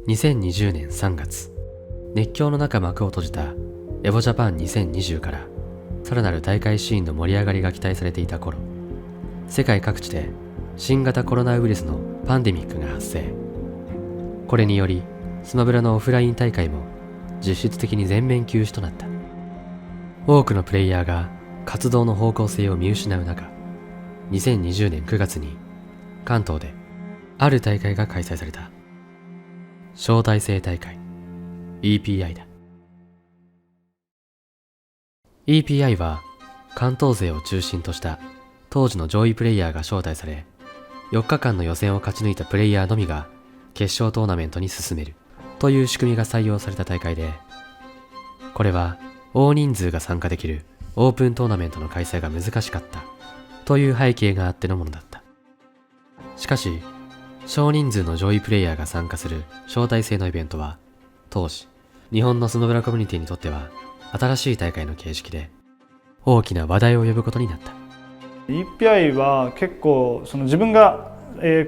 2020年3月、熱狂の中幕を閉じたエボジャパン2020からさらなる大会シーンの盛り上がりが期待されていた頃、世界各地で新型コロナウイルスのパンデミックが発生。これによりスマブラのオフライン大会も実質的に全面休止となった。多くのプレイヤーが活動の方向性を見失う中、2020年9月に関東である大会が開催された。招待制大会 EPI だ。 EPI は関東勢を中心とした当時の上位プレイヤーが招待され、4日間の予選を勝ち抜いたプレイヤーのみが決勝トーナメントに進めるという仕組みが採用された大会で、これは大人数が参加できるオープントーナメントの開催が難しかったという背景があってのものだった。しかし少人数の上位プレイヤーが参加する招待制のイベントは、当時日本のスマブラコミュニティにとっては新しい大会の形式で大きな話題を呼ぶことになった。 EPI は結構自分が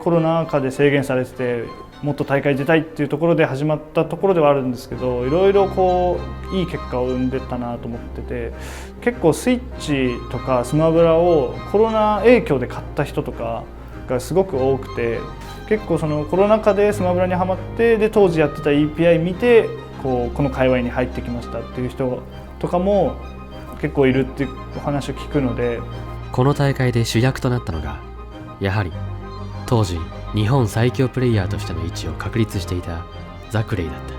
コロナ禍で制限されてて、もっと大会出たいっていうところで始まったところではあるんですけど、いろいろいい結果を生んでたなと思ってて、結構スイッチとかスマブラをコロナ影響で買った人とかがすごく多くて、結構コロナ禍でスマブラにハマって、で当時やってた EPI 見てこの界隈に入ってきましたっていう人とかも結構いるっていうお話を聞くので、この大会で主役となったのがやはり当時日本最強プレイヤーとしての位置を確立していたザクレイだった。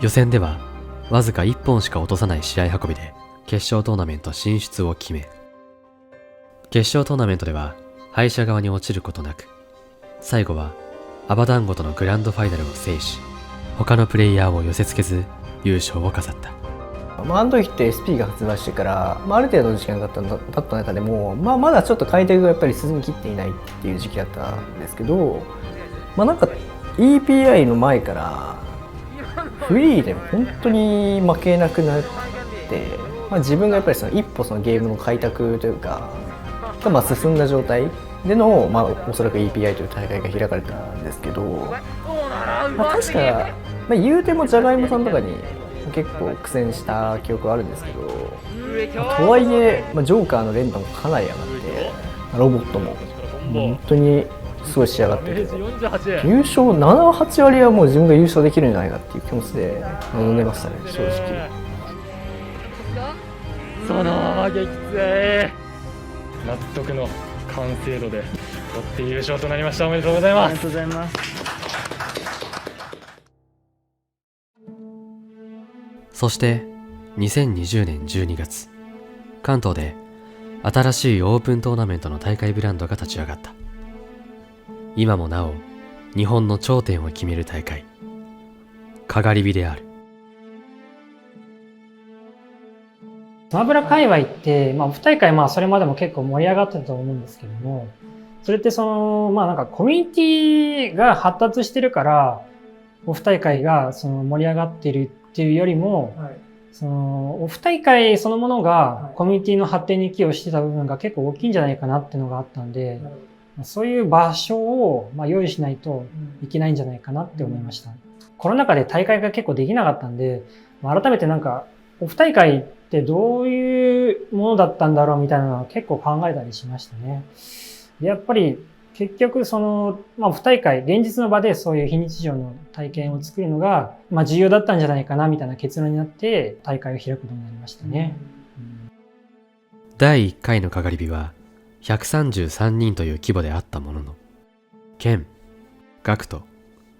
予選ではわずか1本しか落とさない試合運びで決勝トーナメント進出を決め、決勝トーナメントでは敗者側に落ちることなく、最後はアバダンゴとのグランドファイナルを制し、他のプレイヤーを寄せ付けず優勝を飾った。あの時って SP が発売してから、ある程度の時間が経った中でも、まだちょっと開拓がやっぱり進みきっていないっていう時期だったんですけど、なんか EPI の前からフリーで本当に負けなくなって、自分がやっぱり一歩ゲームの開拓というかが進んだ状態での、おそらく EPI という大会が開かれたんですけど、確か、言うてもじゃがいもさんとかに結構苦戦した記憶はあるんですけど、とはいえ、ジョーカーの連打もかなり上がって、ロボットも本当にすごい仕上がってて、優勝7、8割はもう自分が優勝できるんじゃないかっていう気持ちで臨んでましたね、正直。その激つい納得の完成度で取って優勝となりました。おめでとうございます。ありがとうございます。そして2020年12月、関東で新しいオープントーナメントの大会ブランドが立ち上がった。今もなお日本の頂点を決める大会、かがり火である。スマブラ界隈って、オフ大会それまでも結構盛り上がってたと思うんですけども、それってなんかコミュニティが発達してるから、オフ大会が盛り上がってるっていうよりも、オフ大会そのものがコミュニティの発展に寄与してた部分が結構大きいんじゃないかなっていうのがあったんで、そういう場所を用意しないといけないんじゃないかなって思いました。コロナ禍で大会が結構できなかったんで、改めてなんかオフ大会ってどういうものだったんだろうみたいなのは結構考えたりしましたね。でやっぱり結局オフ大会、現実の場でそういう非日常の体験を作るのが重要だったんじゃないかなみたいな結論になって大会を開くことになりましたね。第1回のかがり火は133人という規模であったものの、剣、ガクト、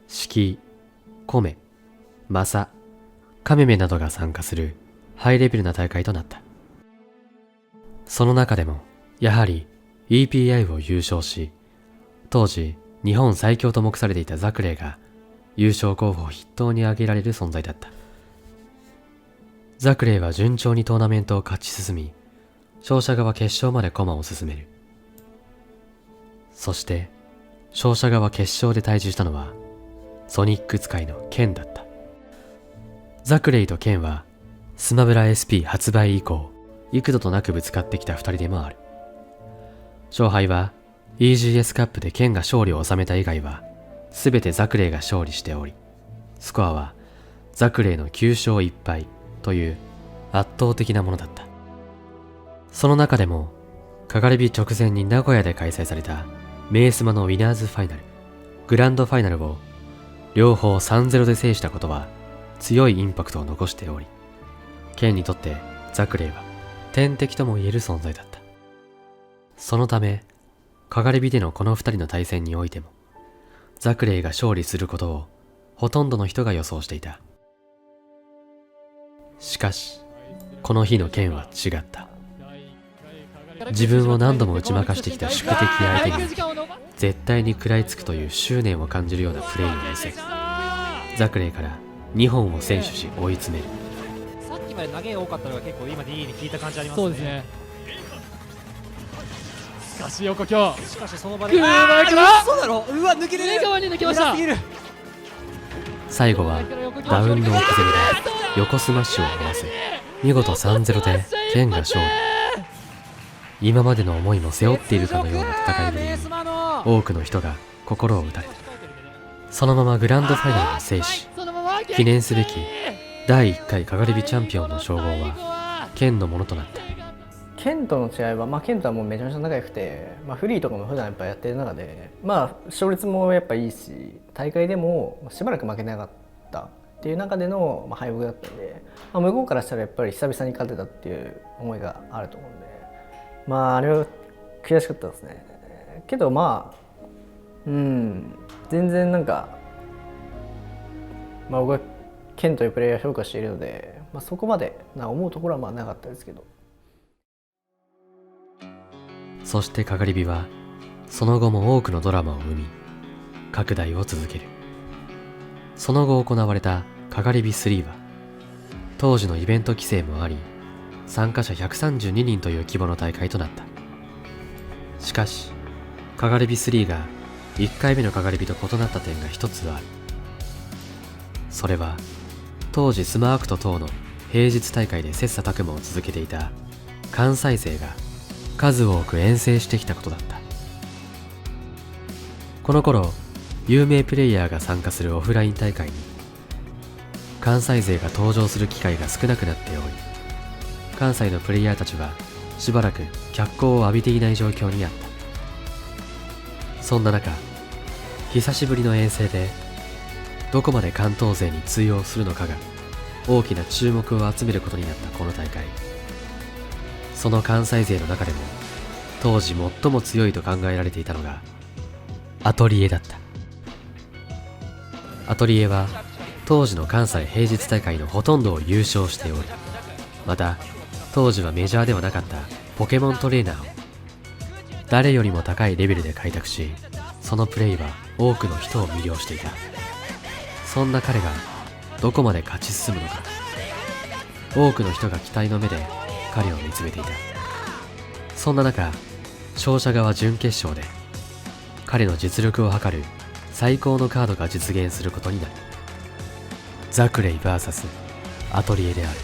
シキイ、コメ、マサ、カメメなどが参加するハイレベルな大会となった。その中でもやはり EPI を優勝し、当時日本最強と目されていたザクレイが優勝候補筆頭に挙げられる存在だった。ザクレイは順調にトーナメントを勝ち進み、勝者側決勝まで駒を進める。そして勝者側決勝で対峙したのはソニック使いのケンだった。ザクレイとケンはスマブラ SP 発売以降幾度となくぶつかってきた二人でもある。勝敗は EGS カップでケンが勝利を収めた以外はすべてザクレイが勝利しており、スコアはザクレイの9勝1敗という圧倒的なものだった。その中でも、かがり火直前に名古屋で開催されたメースマのウィナーズファイナル、グランドファイナルを両方 3-0 で制したことは強いインパクトを残しており、ケンにとってザクレイは天敵とも言える存在だった。そのため、かがり火でのこの2人の対戦においても、ザクレイが勝利することをほとんどの人が予想していた。しかし、この日のケンは違った。自分を何度も打ち負かしてきた宿敵相手に絶対に食らいつくという執念を感じるようなプレーを見せ、ザクレイから2本を先取し追い詰める。さっきまで投げ多かったのが結構今 D に効いた感じありますね。そうですね。しかし横京、しかしその場でうまいからそうだろうわ抜けれる上側に抜けましたすぎる最後はダウンの奥攻めで横スマッシュを合わせ、見事 3-0 でケンが勝利。今までの思いも背負っているかのような戦いぶりに多くの人が心を打たれた。そのままグランドファイナルを制し、記念すべき第1回かがり火チャンピオンの称号はケンのものとなった。ケンとの違いは、ケンとはもうめちゃめちゃ仲良くて、フリーとかも普段やっぱやってる中で、勝率もやっぱいいし、大会でもしばらく負けなかったっていう中での敗北だったんで、向こうからしたらやっぱり久々に勝てたっていう思いがあると思うんで、あれは悔しかったですね。けど全然なんか、僕はケンというプレイヤーを評価しているので、そこまで思うところはなかったですけど。そしてかがり火はその後も多くのドラマを生み拡大を続ける。その後行われたかがり火3は当時のイベント規制もあり、参加者132人という規模の大会となった。しかしかがり火3が1回目のかがり火と異なった点が一つある。それは当時スマークと等の平日大会で切磋琢磨を続けていた関西勢が数多く遠征してきたことだった。この頃、有名プレイヤーが参加するオフライン大会に関西勢が登場する機会が少なくなっており、関西のプレイヤーたちはしばらく脚光を浴びていない状況にあった。そんな中、久しぶりの遠征でどこまで関東勢に通用するのかが大きな注目を集めることになったこの大会。その関西勢の中でも当時最も強いと考えられていたのがアトリエだった。アトリエは当時の関西平日大会のほとんどを優勝しており、また当時はメジャーではなかったポケモントレーナーを誰よりも高いレベルで開拓し、そのプレイは多くの人を魅了していた。そんな彼がどこまで勝ち進むのか、多くの人が期待の目で彼を見つめていた。そんな中、勝者側準決勝で彼の実力を測る最高のカードが実現することになる。ザクレイ VS アトリエである。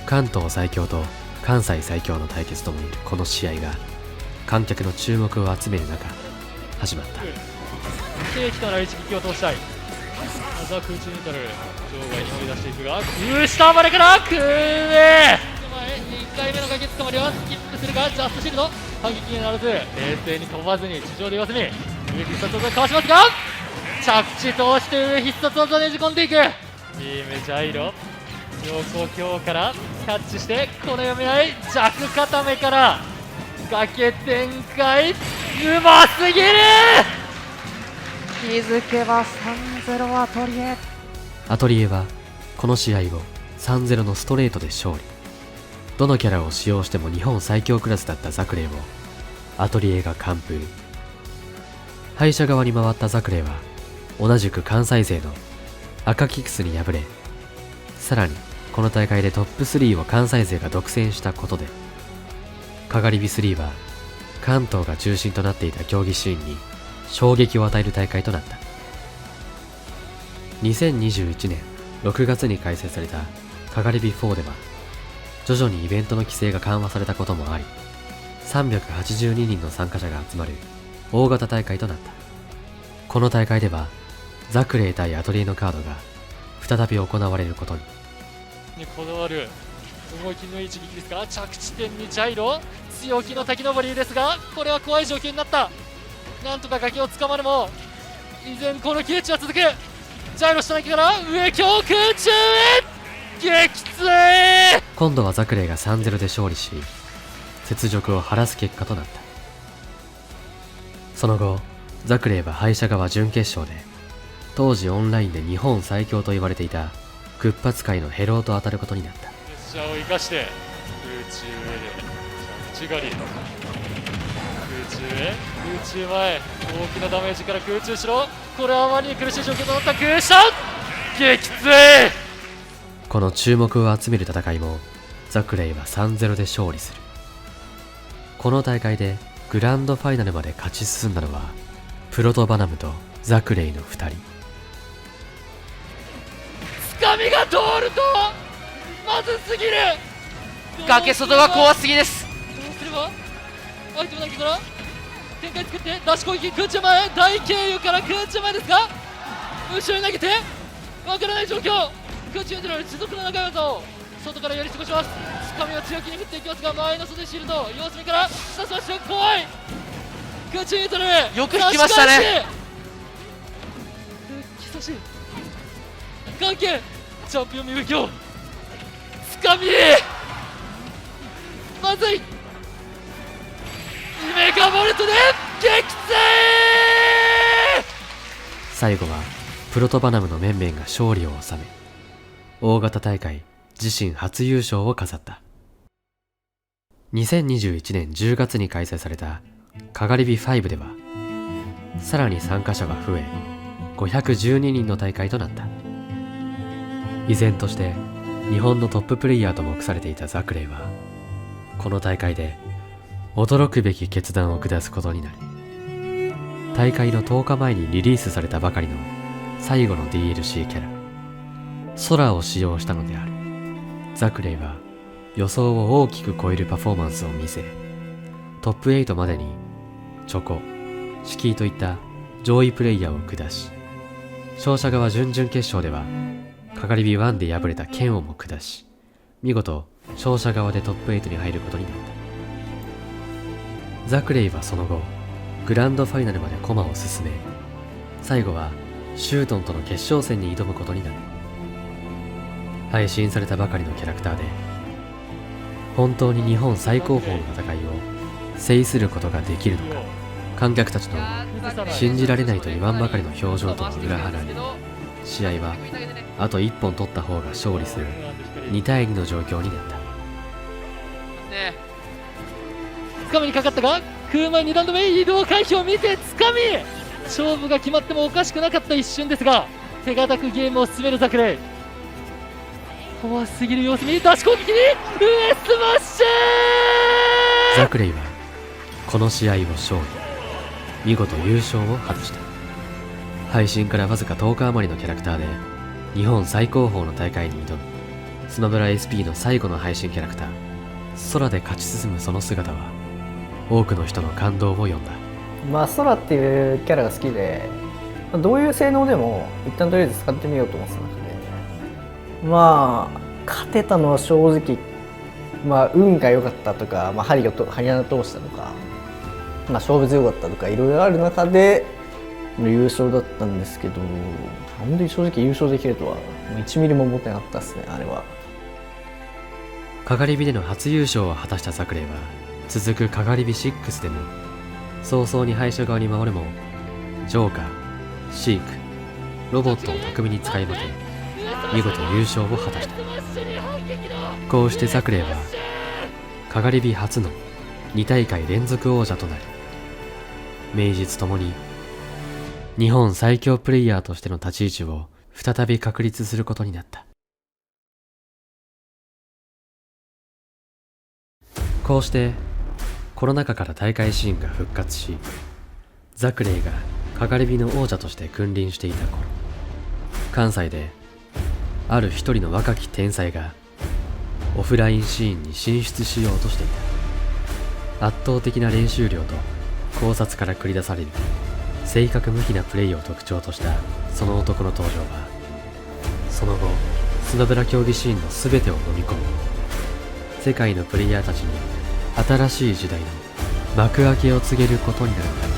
関東最強と関西最強の対決ともいえるこの試合が観客の注目を集める中始まった。正規となる一撃を通したい。まずは空中ニュートラル、場外に追い出していくが、下までから空へ1回目の解決まではスキップするが、ジャストシールド反撃にならず、冷静に飛ばずに地上で様子見、上必殺技かわしますが、着地通して上必殺技ねじ込んでいく。チームジャイロ、横強からキャッチして、この読み合い弱固めから崖展開、うますぎる。気づけば 3-0 アトリエ。アトリエはこの試合を 3-0 のストレートで勝利。どのキャラを使用しても日本最強クラスだったザクレイをアトリエが完封。敗者側に回ったザクレイは同じく関西勢の赤キクスに敗れ、さらにこの大会でトップ3を関西勢が独占したことで、かがり火3は関東が中心となっていた競技シーンに衝撃を与える大会となった。2021年6月に開催されたかがり火4では徐々にイベントの規制が緩和されたこともあり、382人の参加者が集まる大型大会となった。この大会ではザクレイ対アトリエのカードが再び行われることに。にこだわる思い切りのいい一撃ですが、着地点にジャイロ、強気の滝登りですが、これは怖い状況になった。なんとか崖をつかまるも依然この窮地は続く。ジャイロ下投げから上強空中へ撃墜。今度はザクレイが 3-0 で勝利し、雪辱を晴らす結果となった。その後ザクレイは敗者側準決勝で当時オンラインで日本最強と言われていたクッパ使いのヘローと当たることになった。プレッシャーを生かして空中へで着地狩り、空中へ空中前、大きなダメージから空中しろ。これはあまりに苦しい状況となった。空射撃墜。この注目を集める戦いもザクレイは 3-0 で勝利する。この大会でグランドファイナルまで勝ち進んだのはプロトバナムとザクレイの2人。つかみが通るとまずすぎる。崖外が怖すぎです。どうすればアイテムだけから展開作って出し攻撃、空中前大経由から空中前ですが後ろに投げてわからない状況。空中での持続の長い技を外からやり過ごします。つかみは強気に振っていきますが、前の袖シールド様子見から下スマッシュ怖い。空中ニュートラルよく引きましたね。差し関係チャンピオン右京つかみまずいメガボルトで撃墜。最後はプロトバナムの面々が勝利を収め、大型大会自身初優勝を飾った。2021年10月に開催されたかがり火5ではさらに参加者が増え512人の大会となった。依然として日本のトッププレイヤーと目されていたザクレイはこの大会で驚くべき決断を下すことになる。大会の10日前にリリースされたばかりの最後の DLC キャラ空を使用したのである。ザクレイは予想を大きく超えるパフォーマンスを見せ、トップ8までにチョコ、シキーといった上位プレイヤーを下し、勝者側準々決勝ではかがり火1で敗れたケンオも下し、見事勝者側でトップ8に入ることになった。ザクレイはその後グランドファイナルまで駒を進め、最後はシュートンとの決勝戦に挑むことになる。配信されたばかりのキャラクターで本当に日本最高峰の戦いを制することができるのか。観客たちの信じられないと言わんばかりの表情との裏腹に、試合はあと1本取った方が勝利する2対2の状況になった。つかみにかかったが空前2段止め、移動回避を見てつかみ勝負が決まってもおかしくなかった一瞬ですが、手堅くゲームを進めるザクレイ。怖すぎる様子見、出し攻撃に上スマッシュ。ザクレイはこの試合を勝利、見事優勝を果たした。配信からわずか10日余りのキャラクターで日本最高峰の大会に挑むスマブラ SP の最後の配信キャラクター空で勝ち進むその姿は多くの人の感動を呼んだ。まあ空っていうキャラが好きで、どういう性能でも一旦とりあえず使ってみようと思ってた中で、まあ勝てたのは正直まあ運が良かったとか、まあ、針穴通したとか、まあ、勝負強かったとかいろいろある中での優勝だったんですけど、本当に正直優勝できるとはもう1ミリも思ってなかったですね。あれはかがり火での初優勝を果たしたザクレイは続くかがり火6でも早々に敗者側に回るもジョーカー、シーク、ロボットを巧みに使い分け見事優勝を果たした。こうしてザクレイはかがり火初の2大会連続王者となり、名実ともに日本最強プレイヤーとしての立ち位置を再び確立することになった。こうしてコロナ禍から大会シーンが復活し、ザクレイがかがり火の王者として君臨していた頃、関西である一人の若き天才がオフラインシーンに進出しようとしていた。圧倒的な練習量と考察から繰り出される正確無比なプレイを特徴としたその男の登場は、その後スマブラ競技シーンの全てを飲み込む。世界のプレイヤーたちに新しい時代の幕開けを告げることになった。